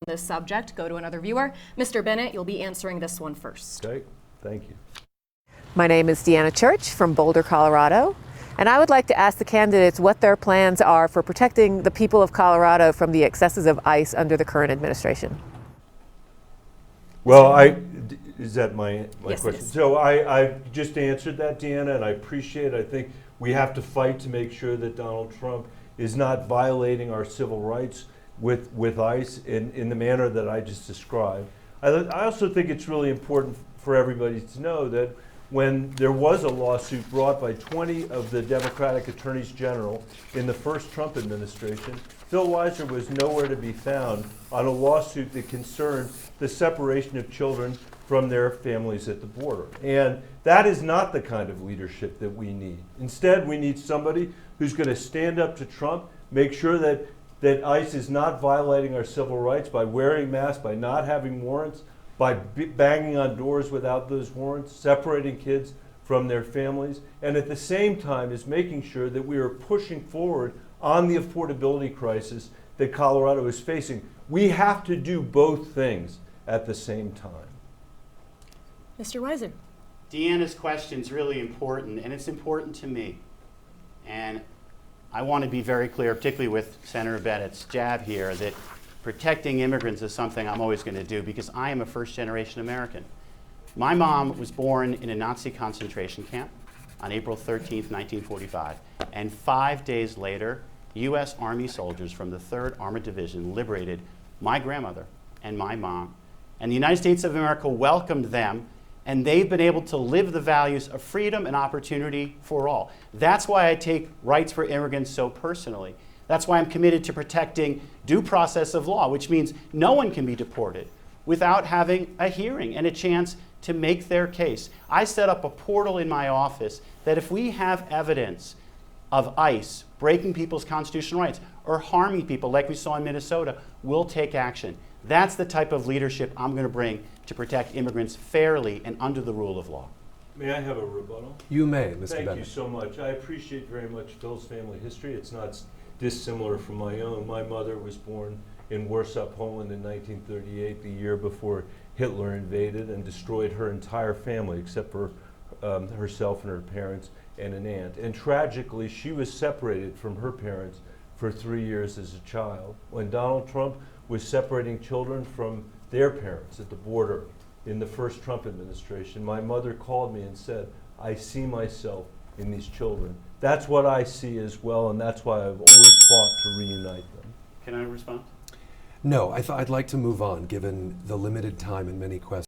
this subject go to another viewer. Mr. Bennett, you'll be answering this one first. Okay, thank you. My name is Deanna Church from Boulder, Colorado, and I would like to ask the candidates what their plans are for protecting the people of Colorado from the excesses of ICE under the current administration. Well, is that my Yes, question? it is. So I just answered that, Deanna, and I appreciate it. I think we have to fight to make sure that Donald Trump is not violating our civil rights with ICE in the manner that I just described. I also think it's really important for everybody to know that when there was a lawsuit brought by 20 of the Democratic attorneys general in the first Trump administration, Phil Weiser was nowhere to be found on a lawsuit that concerned the separation of children from their families at the border. And that is not the kind of leadership that we need. Instead, we need somebody who's going to stand up to Trump, make sure that ICE is not violating our civil rights by wearing masks, by not having warrants, by banging on doors without those warrants, separating kids from their families, and at the same time is making sure that we are pushing forward on the affordability crisis that Colorado is facing. We have to do both things at the same time. Mr. Weiser. Deanna's question is really important, and it's important to me. And I want to be very clear, particularly with Senator Bennett's jab here, that protecting immigrants is something I'm always going to do because I am a first-generation American. My mom was born in a Nazi concentration camp on April 13th, 1945, and 5 days later, U.S. Army soldiers from the 3rd Armored Division liberated my grandmother and my mom, and the United States of America welcomed them, and they've been able to live the values of freedom and opportunity for all. That's why I take rights for immigrants so personally. That's why I'm committed to protecting due process of law, which means no one can be deported without having a hearing and a chance to make their case. I set up a portal in my office that if we have evidence of ICE breaking people's constitutional rights or harming people like we saw in Minnesota, we'll take action. That's the type of leadership I'm going to bring to protect immigrants fairly and under the rule of law. May I have a rebuttal? You may, Mr. Thank Bennett. you so much. I appreciate very much Phil's family history. It's not dissimilar from my own. My mother was born in Warsaw, Poland in 1938, the year before Hitler invaded and destroyed her entire family except for herself and her parents and an aunt. And tragically, she was separated from her parents for 3 years as a child. When Donald Trump was separating children from their parents at the border in the first Trump administration, my mother called me and said, "I see myself in these children." That's what I see as well, and that's why I've always fought to reunite them. Can I respond? No, I'd like to move on, given the limited time and many questions.